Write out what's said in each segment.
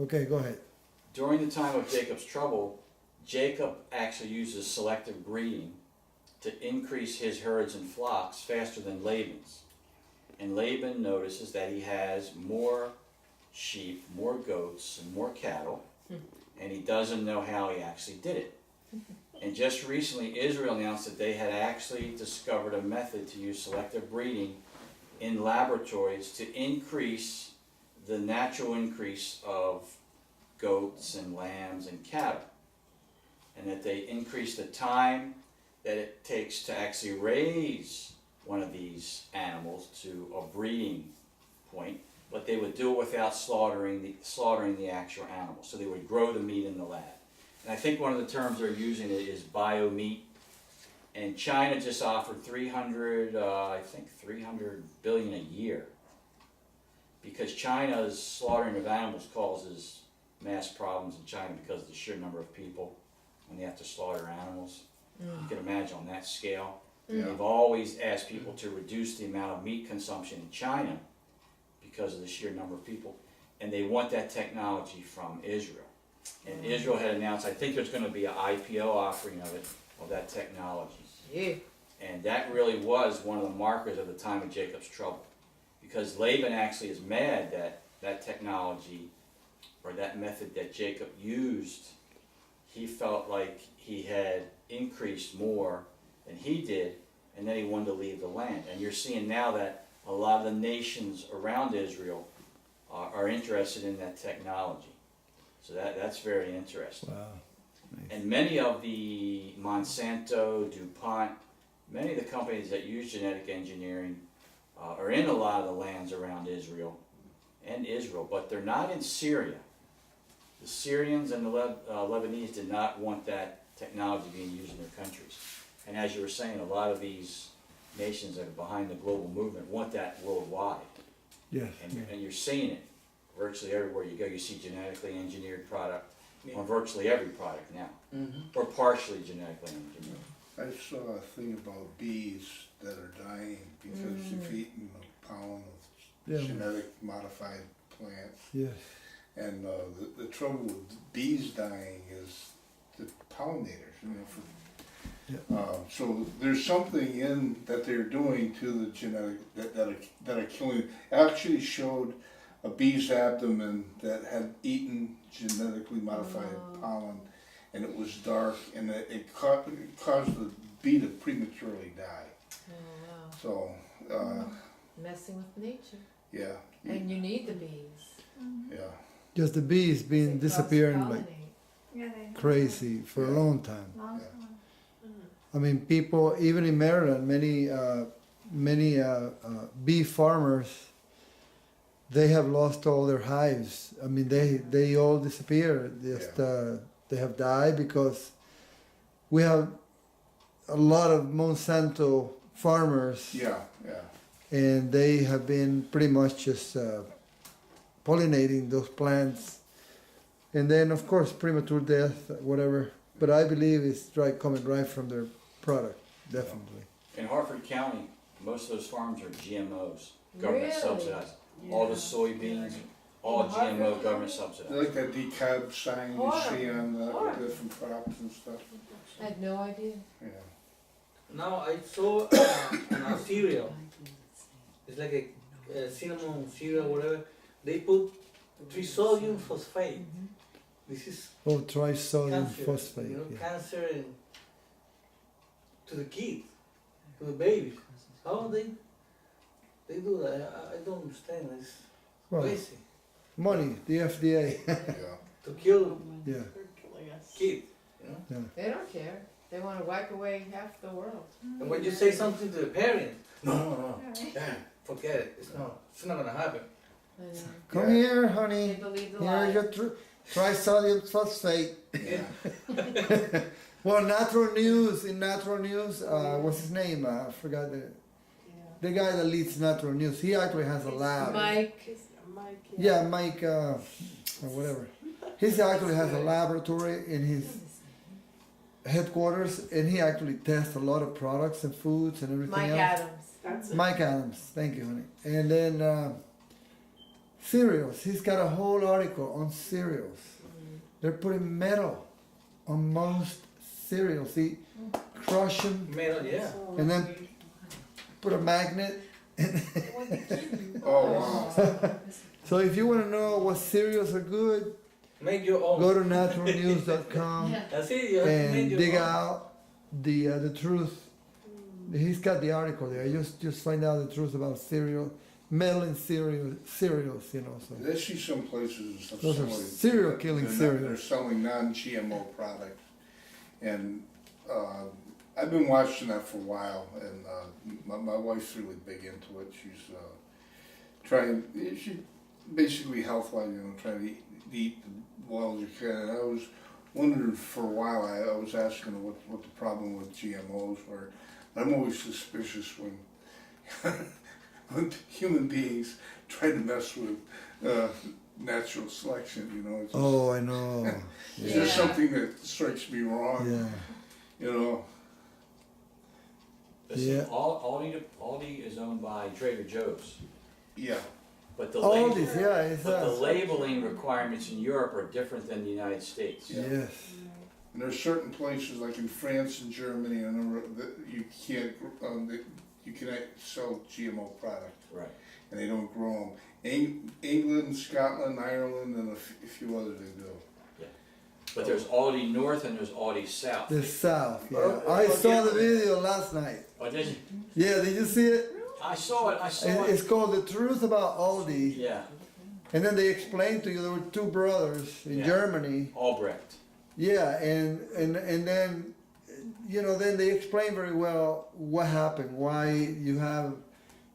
Okay, go ahead. During the time of Jacob's trouble, Jacob actually uses selective breeding to increase his herds and flocks faster than Laban's. And Laban notices that he has more sheep, more goats, and more cattle, and he doesn't know how he actually did it. And just recently, Israel announced that they had actually discovered a method to use selective breeding in laboratories to increase the natural increase of goats and lambs and cattle. And that they increase the time that it takes to actually raise one of these animals to a breeding point, but they would do it without slaughtering the actual animal. So they would grow the meat in the lab. And I think one of the terms they're using it is bio-meat. And China just offered 300 billion a year, because China's slaughtering of animals causes mass problems in China because of the sheer number of people when they have to slaughter animals. You can imagine on that scale. Yeah. They've always asked people to reduce the amount of meat consumption in China because of the sheer number of people, and they want that technology from Israel. And Israel had announced, I think there's going to be an IPO offering of it, of that technology. Yeah. And that really was one of the markers of the time of Jacob's trouble, because Laban actually is mad that that technology or that method that Jacob used, he felt like he had increased more than he did, and then he wanted to leave the land. And you're seeing now that a lot of the nations around Israel are interested in that technology. So that's very interesting. Wow. Nice. And many of the Monsanto, DuPont, many of the companies that use genetic engineering are in a lot of the lands around Israel, but they're not in Syria. The Syrians and the Lebanese did not want that technology being used in their countries. And as you were saying, a lot of these nations that are behind the global movement want that worldwide. Yes. And you're seeing it virtually everywhere you go. You see genetically engineered product on virtually every product now, or partially genetically engineered. I saw a thing about bees that are dying because they've eaten the pollen of genetic modified plants. Yes. And the trouble with bees dying is the pollinators, you know. So there's something in that they're doing to the genetic that are killing. Actually showed a bee's abdomen that had eaten genetically modified pollen, and it was dark, and it caused the bee to prematurely die. Oh, wow. So Messing with nature. yeah, And you need the bees. yeah. Just the bees been They disappearing like cross-pollinate. crazy for a long time. Yeah. I mean, people, even in Maryland, many bee farmers, they have lost all their hives. I mean, they all disappeared. Just they have died because we have a lot of Monsanto farmers, Yeah. and they have been pretty much just pollinating those plants, and then of course premature death, whatever. But I believe it's coming right from their product, definitely. In Harford County, most of those farms are GMOs, government Really? subsidized. All the soybeans, all In GMO, Harford government I subsidized. like that decab sign you see on the Horrible. different crops and stuff. I had no idea. Yeah. Now I saw a cereal. It's like a cinnamon cereal, whatever. They put trisodium phosphate. This is Oh, trisodium cancer, phosphate. you know, Yeah. cancer to the kids, to the babies. How they do that? I don't understand. It's Well, crazy money, the FDA. Yeah. to kill Yeah. kids. You know. They don't care. They want to wipe away half the world. And when you say something to the parents, no, Dad, forget it. It's not gonna happen. I know. Come here, They honey. believe the Here's lie. your trisodium phosphate. Yeah. Well, natural news. In natural news, what's his name? I forgot the guy that leads natural news. He actually has a lab. Mike. Yeah, Mike. Or whatever. He actually has a laboratory in his headquarters, and he actually tests a lot of products and foods and everything Mike else. Adams. Mike Adams. Thank you, honey. And then cereals. He's got a whole article on cereals. They're putting metal on most cereals. He crush them Metal, yeah. and then put a magnet. Oh, wow. So if you want to know what cereals are good, Make your own. go to naturalnews.com That's it, you have to make and your dig own. out the truth. He's got the article there. Just find out the truth about cereal, metal in cereals, you know. So There's actually some places and stuff. Those are selling- cereal killing they're not- cereals. They're selling non-GMO products, and I've been watching that for a while. And my wife's really big into it. She's trying. She basically health-wise, trying to eat as well as you can. And I was wondering for a while. I was asking her what the problem with GMOs were. I'm always suspicious when human beings try to mess with natural selection, It's just, oh, I know. it's Yeah. just something that strikes me wrong, Yeah. Listen, Yeah. Aldi is owned by Trader Joe's, Yeah. but the All label, these, yeah, it's but the labeling requirements in Europe are different than the United States. Yeah. yes. And there's certain places like in France and Germany, a number that you can't, you cannot sell GMO product, Right. and they don't grow them. England, Scotland, Ireland, and a few others they do. But there's Aldi North and there's Aldi South. The South, yeah. Oh, I saw the okay. video last night. Oh, did you? Yeah, did you see it? I saw it. I saw It's it. called The Truth About Aldi. Yeah, And then they explained to you there were two brothers in Yeah. Germany. Albrecht. Yeah, and then, then they explain very well what happened, why you have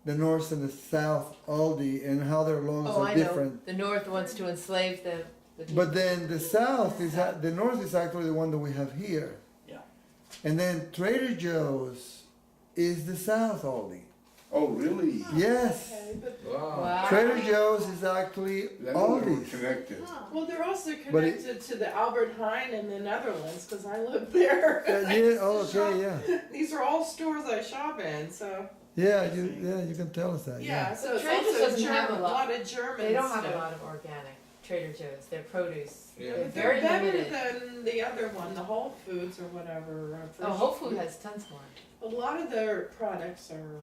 the North and the South Aldi, and how their logos Oh, are I different. know. The North wants to enslave the people. But then the South the North is actually the one that we have here. Yeah. And then Trader Joe's is the South Aldi. Oh, really? Yes. Okay, but, Wow. Wow. Trader Joe's is actually That know they were Aldi's. connected. well, they're also But it- connected to the Albert Heijn in the Netherlands, because I live there. Yeah, oh, okay, yeah. These are all stores I shop in, so, Yeah, you can tell us that. yeah, so it's Trader Joe's also doesn't have a German, a lot. lot of German They don't have a stuff. lot of organic Trader Joe's. Their produce. Yeah. They're But very they're better limited. than the other one, the Whole Foods or whatever. Oh, Whole Food has tons more. A lot of their products are